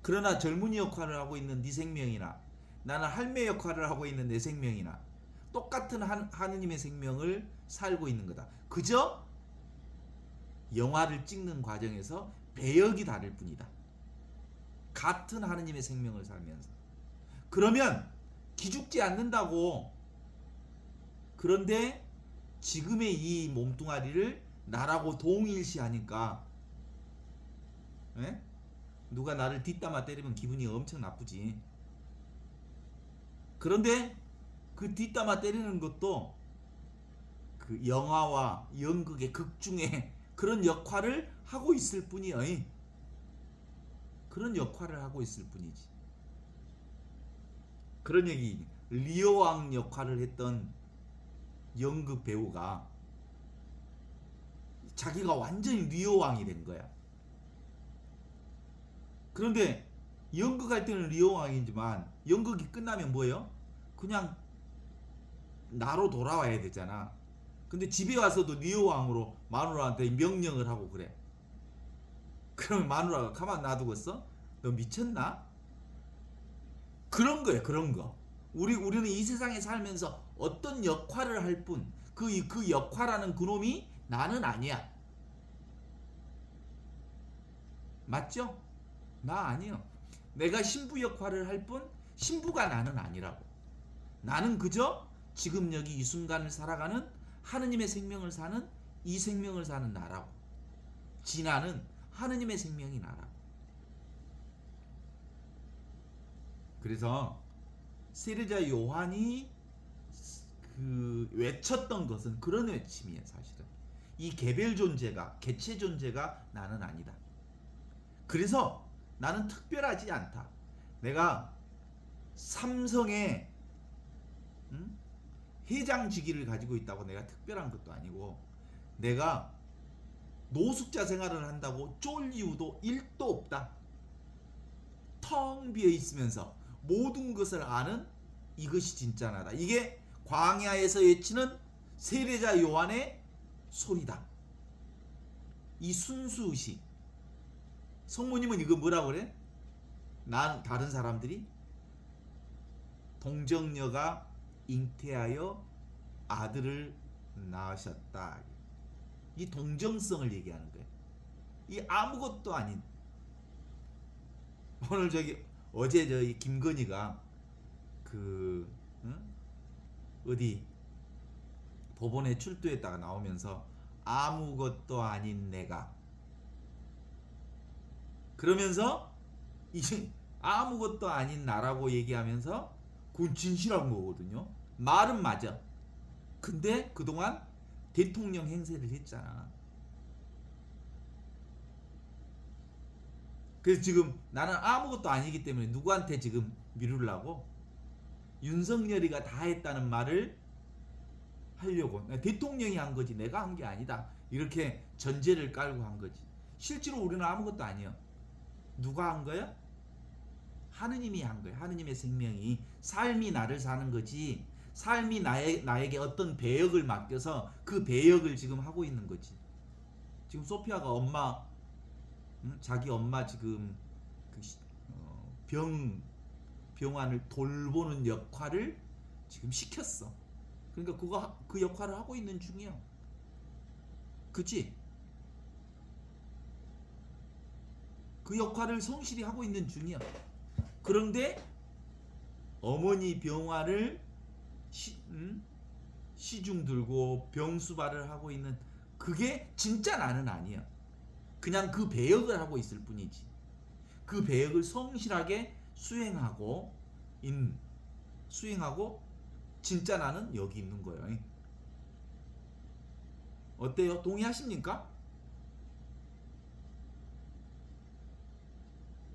그러나 젊은이 역할을 하고 있는 네 생명이나 나는 할매 역할을 하고 있는 내 생명이나 똑같은 하느님의 생명을 살고 있는 거다. 그저 영화를 찍는 과정에서 배역이 다를 뿐이다. 같은 하느님의 생명을 살면서. 그러면 기죽지 않는다고. 그런데 지금의 이 몸뚱아리를 나라고 동일시하니까 누가 나를 뒷담화 때리면 기분이 엄청 나쁘지. 그런데 그 뒷담화 때리는 것도 그 영화와 연극의 극중에 그런 역할을 하고 있을 뿐이야. 그런 역할을 하고 있을 뿐이지. 그런 얘기. 리오왕 역할을 했던 연극 배우가 자기가 완전히 리오왕이 된 거야. 그런데 연극할 때는 리오왕이지만 연극이 끝나면 뭐예요? 그냥 나로 돌아와야 되잖아. 근데 집에 와서도 리오왕으로 마누라한테 명령을 하고 그래. 그러면 마누라가 가만 놔두겠어? 너 미쳤나? 그런 거예요. 그런 거. 우리는 이 세상에 살면서 어떤 역할을 할 뿐, 그 역할하는 그놈이 나는 아니야. 맞죠? 나 아니요. 내가 신부 역할을 할 뿐 신부가 나는 아니라고. 나는 그저 지금 여기 이 순간을 살아가는 하느님의 생명을 사는 이 생명을 사는 나라고. 진아는 하느님의 생명이 나라고. 그래서 세례자 요한이 그 외쳤던 것은 그런 외침이에요. 사실은 이 개별 존재가, 개체 존재가 나는 아니다. 그래서 나는 특별하지 않다. 내가 삼성의 회장 직위를 가지고 있다고 내가 특별한 것도 아니고, 내가 노숙자 생활을 한다고 쫄 이유도 1도 없다. 텅 비어 있으면서 모든 것을 아는 이것이 진짜 나다. 이게 광야에서 외치는 세례자 요한의 소리다. 이 순수의식. 성모님은 이거 뭐라고 그래? 다른 사람들이 동정녀가 잉태하여 아들을 낳으셨다. 이 동정성을 얘기하는 거예요. 이 아무것도 아닌. 오늘 어제 저기 김건희가 어디 법원에 출두했다가 나오면서 아무것도 아닌 내가, 그러면서 이제 아무것도 아닌 나라고 얘기하면서 그건 진실한 거거든요. 말은 맞아. 근데 그동안 대통령 행세를 했잖아. 그래서 지금 나는 아무것도 아니기 때문에 누구한테 지금 미루려고 윤석열이가 다 했다는 말을 하려고 대통령이 한 거지 내가 한 게 아니다 이렇게 전제를 깔고 한 거지. 실제로 우리는 아무것도 아니야. 누가 한 거야? 하느님이 한 거야. 하느님의 생명이 삶이 나를 사는 거지. 삶이 나에게 어떤 배역을 맡겨서 그 배역을 지금 하고 있는 거지. 지금 소피아가 엄마 자기 엄마 지금 그 병환을 돌보는 역할을 지금 시켰어. 그러니까 그 역할을 하고 있는 중이야. 그치? 그 역할을 성실히 하고 있는 중이야. 그런데 어머니 병환을 시중 들고 병수발을 하고 있는 그게 진짜 나는 아니야. 그냥 그 배역을 하고 있을 뿐이지. 그 배역을 성실하게 수행하고 진짜 나는 여기 있는 거예요. 어때요? 동의하십니까?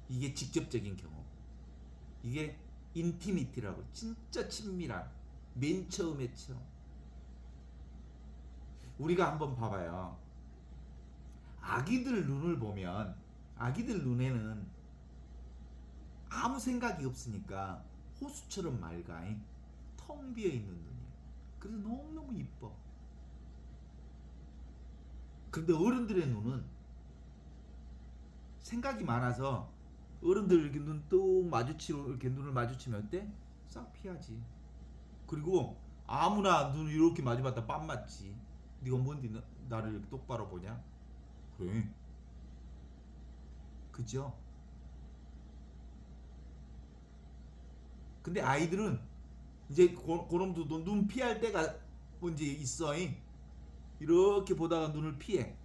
이게 직접적인 경험. 이게 인티미티라고 진짜 친밀한 맨 처음에 처음. 우리가 한번 봐봐요. 아기들 눈을 보면 아기들 눈에는 아무 생각이 없으니까 호수처럼 맑아. 텅 비어있는 눈이야. 그래서 너무너무 이뻐. 그런데 어른들의 눈은 생각이 많아서 어른들 이렇게 눈 뚝 마주치고 이렇게 눈을 마주치면 어때? 싹 피하지. 그리고 아무나 눈을 이렇게 마주봤다 빰 맞지. 네가 뭔데 나를 이렇게 똑바로 보냐? 그래. 그죠? 근데 아이들은 이제 그놈도 눈 피할 때가 뭔지 있어. 이렇게 보다가 눈을 피해.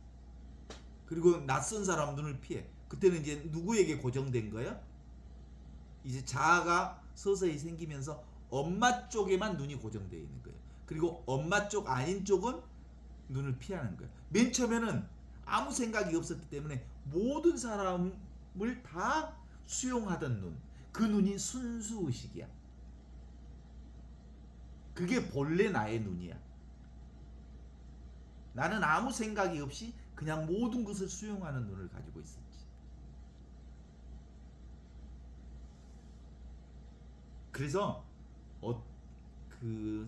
그리고 낯선 사람 눈을 피해. 그때는 이제 누구에게 고정된 거야? 이제 자아가 서서히 생기면서 엄마 쪽에만 눈이 고정되어 있는 거예요. 그리고 엄마 쪽 아닌 쪽은 눈을 피하는 거예요. 맨 처음에는 아무 생각이 없었기 때문에 모든 사람을 다 수용하던 눈. 그 눈이 순수의식이야. 그게 본래 나의 눈이야. 나는 아무 생각이 없이 그냥 모든 것을 수용하는 눈을 가지고 있었지. 그래서 그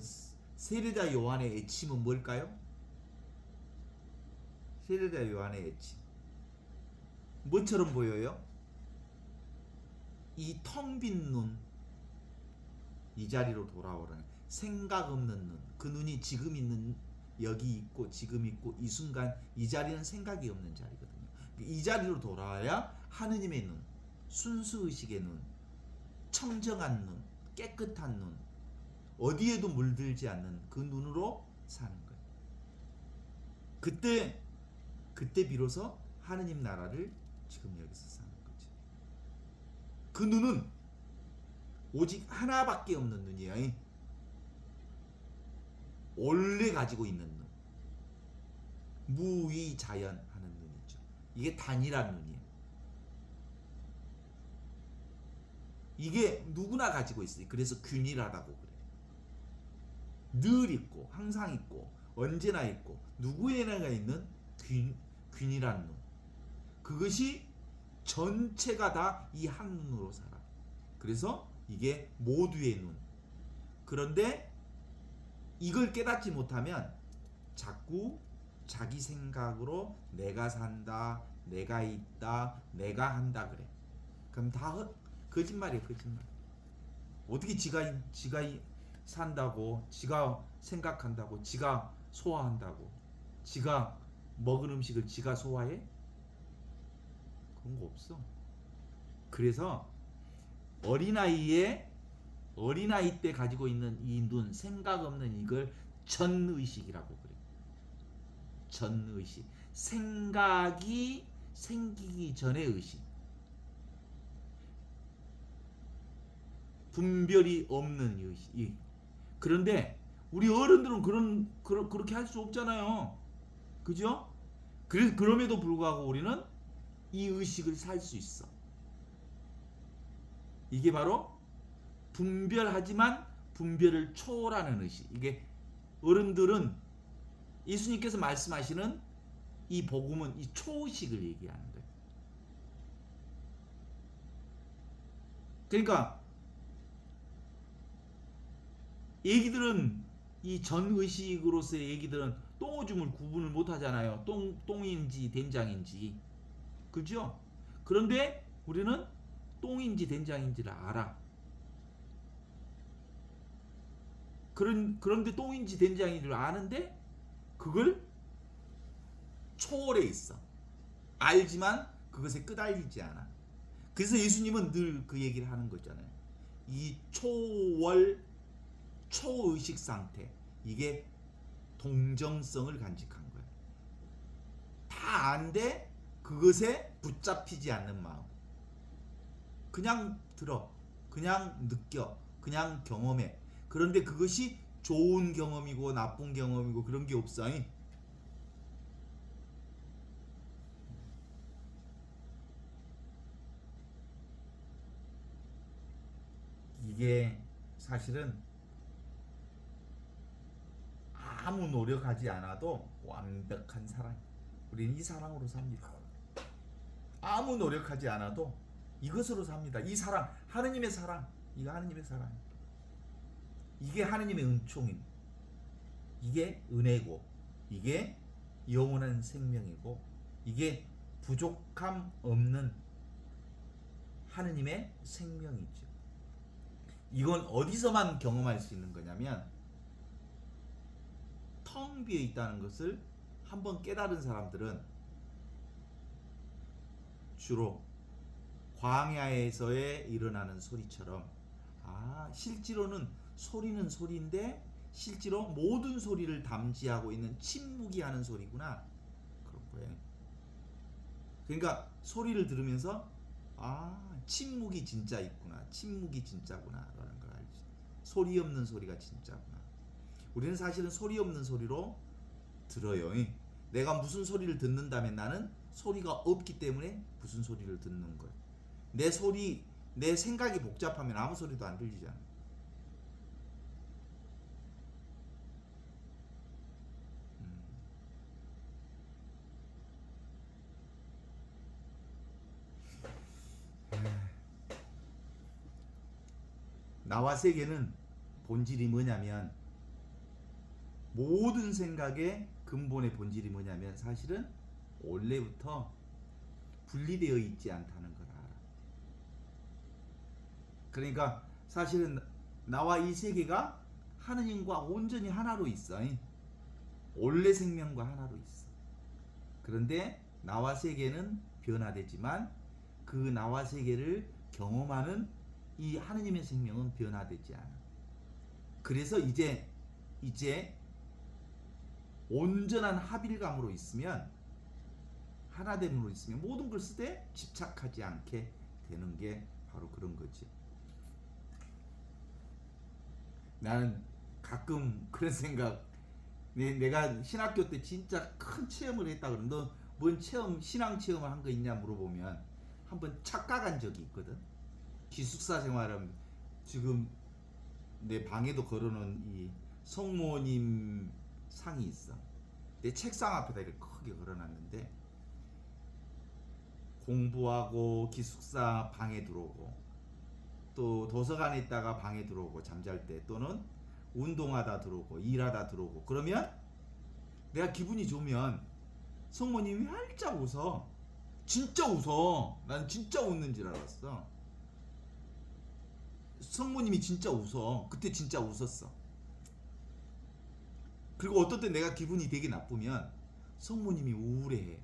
세례자 요한의 애침은 뭘까요? 세례자 요한의 애침 뭐처럼 보여요? 이 텅 빈 눈, 이 자리로 돌아오라는 생각 없는 눈. 그 눈이 지금 있는 여기 있고 지금 있고 이 순간 이 자리는 생각이 없는 자리거든요. 이 자리로 돌아와야 하느님의 눈, 순수의식의 눈, 청정한 눈, 깨끗한 눈, 어디에도 물들지 않는 그 눈으로 사는 거예요. 그때 비로소 하느님 나라를 지금 여기서 사는 거죠. 그 눈은 오직 하나밖에 없는 눈이에요. 원래 가지고 있는 눈. 무위자연 하는 눈이죠. 이게 단일한 눈이에요. 이게 누구나 가지고 있어요. 그래서 균일하다고 그래요. 늘 있고 항상 있고 언제나 있고 누구에나 있는 균일한 눈. 그것이 전체가 다 이 한 눈으로 살아. 그래서 이게 모두의 눈. 그런데 이걸 깨닫지 못하면 자꾸 자기 생각으로 내가 산다, 내가 있다, 내가 한다 그래. 그럼 다 거짓말이에요, 거짓말. 어떻게 지가 산다고, 지가 생각한다고, 지가 소화한다고, 지가 먹은 음식을 지가 소화해? 그런 거 없어. 그래서 어린아이 때 가지고 있는 이 눈, 생각 없는 이걸 전의식이라고 그래. 전의식. 생각이 생기기 전의 의식. 분별이 없는 의식. 그런데 우리 어른들은 그렇게 할 수 없잖아요. 그죠? 그럼에도 불구하고 우리는 이 의식을 살 수 있어. 이게 바로 분별하지만 분별을 초월하는 의식. 이게 어른들은 예수님께서 말씀하시는 이 복음은 이 초의식을 얘기하는 거예요. 그러니까 얘기들은 이 전의식으로서의 얘기들은 똥오줌을 구분을 못 하잖아요. 똥인지 된장인지. 그죠? 그런데 우리는 똥인지 된장인지를 알아. 그런데 똥인지 된장인지를 아는데 그걸 초월해 있어. 알지만 그것에 끄달리지 않아. 그래서 예수님은 늘 그 얘기를 하는 거잖아요. 이 초월, 초의식 상태, 이게 동정성을 간직한 거예요. 다 안돼 그것에 붙잡히지 않는 마음. 그냥 들어, 그냥 느껴, 그냥 경험해. 그런데 그것이 좋은 경험이고 나쁜 경험이고 그런 게 없어. 이게 사실은 아무 노력하지 않아도 완벽한 사랑. 우리는 이 사랑으로 삽니다. 아무 노력하지 않아도 이것으로 삽니다. 이 사랑, 하느님의 사랑. 이거 하느님의 사랑. 이게 하느님의 은총임. 이게 은혜고, 이게 영원한 생명이고, 이게 부족함 없는 하느님의 생명이죠. 이건 어디서만 경험할 수 있는 거냐면 텅 비어 있다는 것을 한번 깨달은 사람들은 주로 광야에서의 일어나는 소리처럼 실제로는 소리는 소리인데 실제로 모든 소리를 담지하고 있는 침묵이 하는 소리구나 그런 거예요. 그러니까 소리를 들으면서 침묵이 진짜 있구나, 침묵이 진짜구나 라는 걸 알지. 소리 없는 소리가 진짜구나. 우리는 사실은 소리 없는 소리로 들어요. 내가 무슨 소리를 듣는다면 나는 소리가 없기 때문에 무슨 소리를 듣는 거예요. 내 생각이 복잡하면 아무 소리도 안 들리잖아. 나와 세계는 본질이 뭐냐면 모든 생각의 근본의 본질이 뭐냐면 사실은 원래부터 분리되어 있지 않다는 걸 알아. 그러니까 사실은 나와 이 세계가 하느님과 온전히 하나로 있어. 원래 생명과 하나로 있어. 그런데 나와 세계는 변화되지만 그 나와 세계를 경험하는 이 하느님의 생명은 변화되지 않아. 그래서 이제 온전한 합일감으로 있으면 하나됨으로 있으면 모든 걸 쓰되 집착하지 않게 되는 게 바로 그런 거지. 나는 가끔 그런 생각, 내가 신학교 때 진짜 큰 체험을 했다 그러면 너 뭔 체험, 신앙 체험을 한 거 있냐 물어보면 한번 착각한 적이 있거든. 기숙사 생활은 지금 내 방에도 걸어놓은 이 성모님 상이 있어. 내 책상 앞에다 이렇게 크게 걸어놨는데 공부하고 기숙사 방에 들어오고 또 도서관에 있다가 방에 들어오고 잠잘 때 또는 운동하다 들어오고 일하다 들어오고 그러면 내가 기분이 좋으면 성모님이 활짝 웃어. 진짜 웃어. 난 진짜 웃는 줄 알았어. 성모님이 진짜 웃어. 그때 진짜 웃었어. 그리고 어떨 때 내가 기분이 되게 나쁘면 성모님이 우울해해.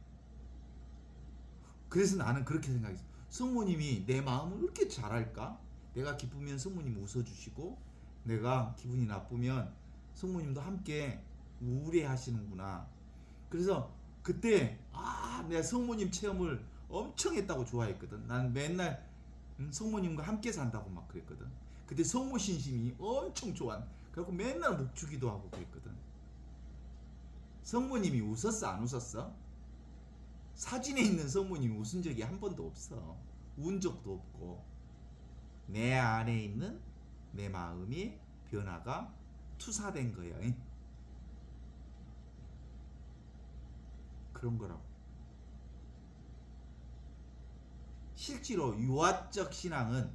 그래서 나는 그렇게 생각했어. 성모님이 내 마음을 이렇게 잘할까? 내가 기쁘면 성모님 웃어주시고 내가 기분이 나쁘면 성모님도 함께 우울해 하시는구나. 그래서 그때 내가 성모님 체험을 엄청 했다고 좋아했거든. 난 맨날 성모님과 함께 산다고 막 그랬거든. 그때 성모 신심이 엄청 좋아. 그래갖고 맨날 묵주기도 하고 그랬거든. 성모님이 웃었어 안 웃었어? 사진에 있는 성모님이 웃은 적이 한 번도 없어. 운 적도 없고. 내 안에 있는 내 마음이 변화가 투사된 거예요. 그런 거라고. 실제로 유아적 신앙은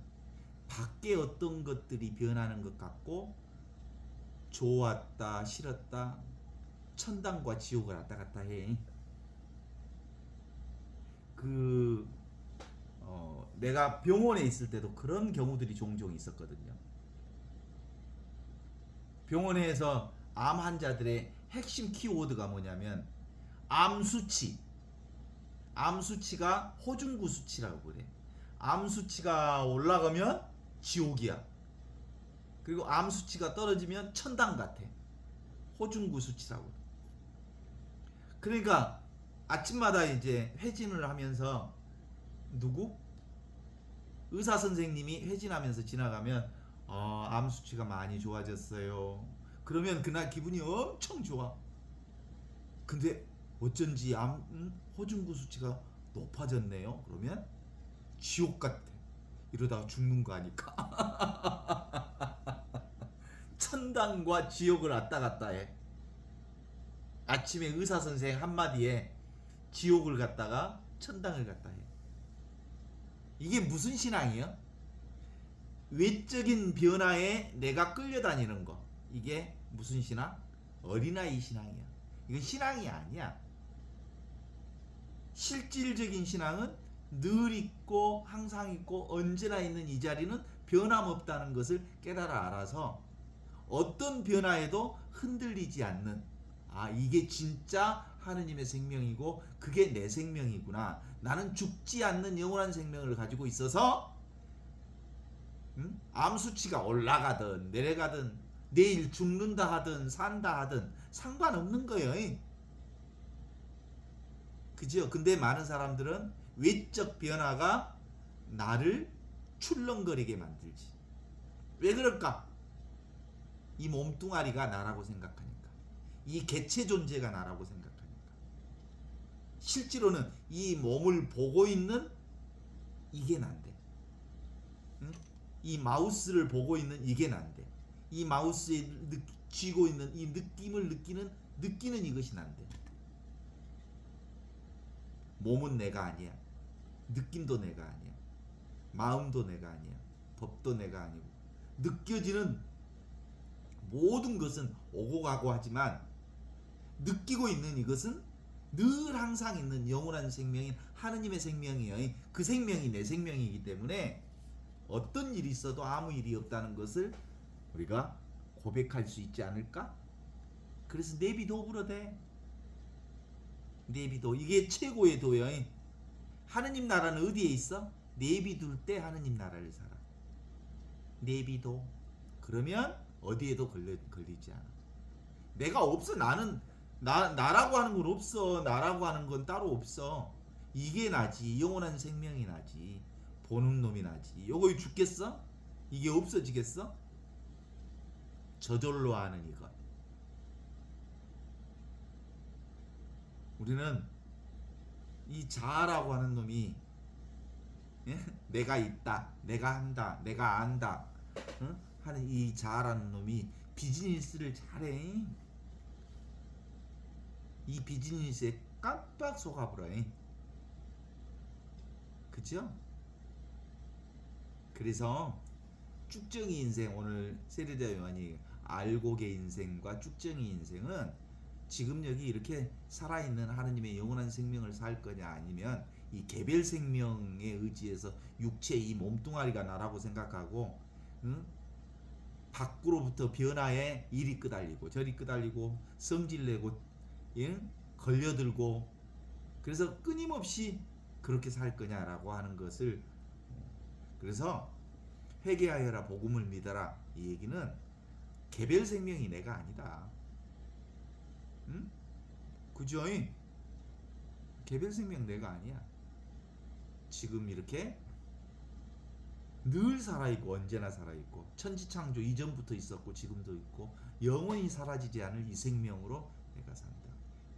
밖에 어떤 것들이 변하는 것 같고 좋았다 싫었다 천당과 지옥을 왔다 갔다 해. 내가 병원에 있을 때도 그런 경우들이 종종 있었거든요. 병원에서 암 환자들의 핵심 키워드가 뭐냐면 암 수치가 호중구 수치라고 그래. 암 수치가 올라가면 지옥이야. 그리고 암 수치가 떨어지면 천당 같아. 호중구 수치라고. 그러니까 아침마다 이제 회진을 하면서 의사 선생님이 회진하면서 지나가면 암 수치가 많이 좋아졌어요. 그러면 그날 기분이 엄청 좋아. 근데 어쩐지 호중구 수치가 높아졌네요. 그러면 지옥 같아. 이러다가 죽는 거 아니까. 천당과 지옥을 왔다 갔다 해. 아침에 의사 선생 한마디에 지옥을 갔다가 천당을 갔다 해. 이게 무슨 신앙이야? 외적인 변화에 내가 끌려다니는 거. 이게 무슨 신앙? 어린아이 신앙이야. 이건 신앙이 아니야. 실질적인 신앙은 늘 있고 항상 있고 언제나 있는 이 자리는 변함없다는 것을 깨달아 알아서 어떤 변화에도 흔들리지 않는, 이게 진짜 하느님의 생명이고 그게 내 생명이구나. 나는 죽지 않는 영원한 생명을 가지고 있어서 암 수치가 올라가든 내려가든 내일 죽는다 하든 산다 하든 상관없는 거예요. 그죠? 근데 많은 사람들은 외적 변화가 나를 출렁거리게 만들지. 왜 그럴까? 이 몸뚱아리가 나라고 생각하니까. 이 개체 존재가 나라고 생각하니까. 실제로는 이 몸을 보고 있는 이게 난데. 이 마우스를 보고 있는 이게 난데. 이 마우스에 쥐고 있는 이 느낌을 느끼는 이것이 난데. 몸은 내가 아니야. 느낌도 내가 아니야. 마음도 내가 아니야. 법도 내가 아니고. 느껴지는 모든 것은 오고 가고 하지만 느끼고 있는 이것은 늘 항상 있는 영원한 생명인 하느님의 생명이에요. 그 생명이 내 생명이기 때문에 어떤 일이 있어도 아무 일이 없다는 것을 우리가 고백할 수 있지 않을까? 그래서 내비도 불어대. 내비도 이게 최고의 도요. 하느님 나라는 어디에 있어? 내비둘 때 하느님 나라를 살아. 내비도. 그러면 어디에도 걸리지 않아. 내가 없어. 나라고 하는 건 없어. 나라고 하는 건 따로 없어. 이게 나지. 영원한 생명이 나지. 보는 놈이 나지. 요거 죽겠어? 이게 없어지겠어? 저절로 하는 이것. 우리는 이 자아라고 하는 놈이 내가 있다, 내가 한다, 내가 안다 하는 이 자아라는 놈이 비즈니스를 잘해. 이 비즈니스에 깜빡 속아버려. 그죠? 그래서 쭉정이 인생, 오늘 세례자 요한이 알곡의 인생과 쭉정이 인생은 지금 여기 이렇게 살아있는 하느님의 영원한 생명을 살 거냐, 아니면 이 개별 생명에 의지해서 육체 이 몸뚱아리가 나라고 생각하고 밖으로부터 변화에 이리 끄달리고 저리 끄달리고 성질내고 걸려들고 그래서 끊임없이 그렇게 살 거냐라고 하는 것을, 그래서 회개하여라 복음을 믿어라, 이 얘기는 개별 생명이 내가 아니다. 그죠? 개별 생명 내가 아니야. 지금 이렇게 늘 살아있고 언제나 살아있고 천지창조 이전부터 있었고 지금도 있고 영원히 사라지지 않을 이 생명으로 내가 산다.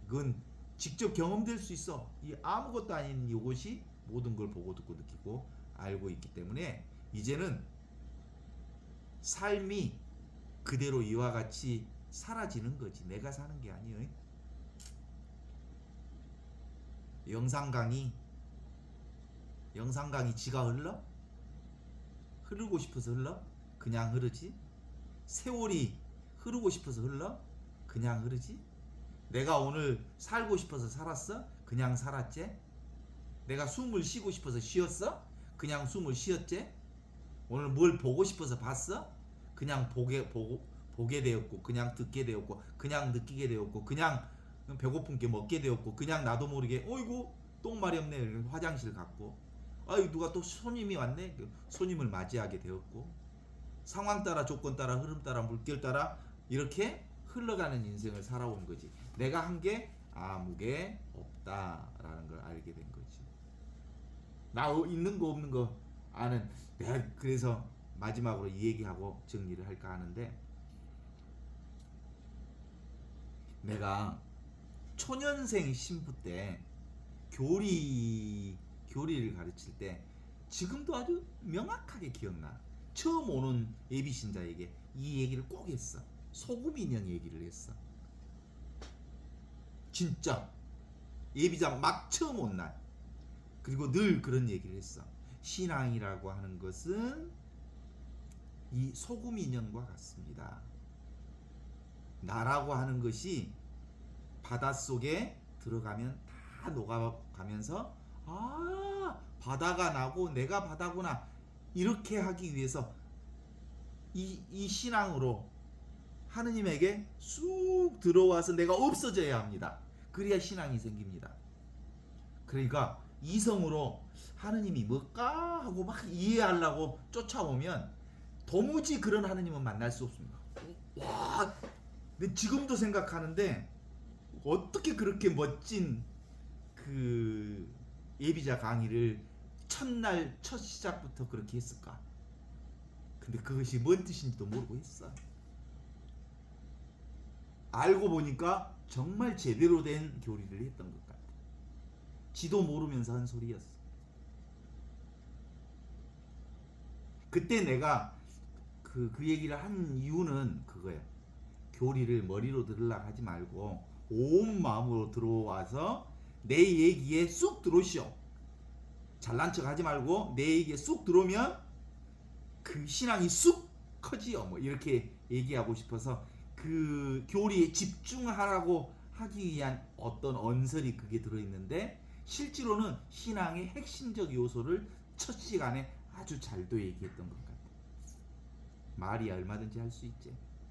그건 직접 경험될 수 있어. 이 아무것도 아닌 이것이 모든 걸 보고 듣고 느끼고 알고 있기 때문에 이제는 삶이 그대로 이와 같이 사라지는 거지. 내가 사는 게 아니에요. 영상강이 지가 흐르고 싶어서 흘러? 그냥 흐르지. 세월이 흐르고 싶어서 흘러? 그냥 흐르지. 내가 오늘 살고 싶어서 살았어? 그냥 살았지. 내가 숨을 쉬고 싶어서 쉬었어? 그냥 숨을 쉬었지. 오늘 뭘 보고 싶어서 봤어? 그냥 보게 되었고, 그냥 듣게 되었고, 그냥 느끼게 되었고, 그냥 배고픈 게 먹게 되었고, 그냥 나도 모르게 어이구 똥말이 없네 화장실 갔고, 아이 누가 또 손님이 왔네 손님을 맞이하게 되었고, 상황 따라 조건 따라 흐름 따라 물결 따라 이렇게 흘러가는 인생을 살아온 거지. 내가 한 게 아무게 없다라는 걸 알게 된 거지. 나 있는 거 없는 거 아는. 내가 그래서 마지막으로 이 얘기하고 정리를 할까 하는데, 내가 초년생 신부 때 교리를 가르칠 때 지금도 아주 명확하게 기억나. 처음 오는 예비 신자에게 이 얘기를 꼭 했어. 소금 인형 얘기를 했어. 진짜 예비자 막 처음 온 날. 그리고 늘 그런 얘기를 했어. 신앙이라고 하는 것은 이 소금 인형과 같습니다. 나라고 하는 것이 바닷속에 들어가면 다 녹아가면서 바다가 나고 내가 바다구나 이렇게 하기 위해서 이 신앙으로 하느님에게 쑥 들어와서 내가 없어져야 합니다. 그래야 신앙이 생깁니다. 그러니까 이성으로 하느님이 뭘까 하고 막 이해하려고 쫓아오면 도무지 그런 하느님은 만날 수 없습니다. 와, 근데 지금도 생각하는데 어떻게 그렇게 멋진 그 예비자 강의를 첫날 첫 시작부터 그렇게 했을까? 근데 그것이 뭔 뜻인지도 모르고 했어. 알고 보니까 정말 제대로 된 교리를 했던 것 같아. 지도 모르면서 한 소리였어. 그때 내가 그 얘기를 한 이유는 그거야. 교리를 머리로 들으려고 하지 말고 온 마음으로 들어와서 내 얘기에 쑥 들어오시오. 잘난 척 하지 말고 내 얘기에 쑥 들어오면 그 신앙이 쑥 커지요. 뭐 이렇게 얘기하고 싶어서 그 교리에 집중하라고 하기 위한 어떤 언설이 그게 들어있는데, 실제로는 신앙의 핵심적 요소를 첫 시간에 아주 잘도 얘기했던 것 같아요. 말이 얼마든지 할 수 있지.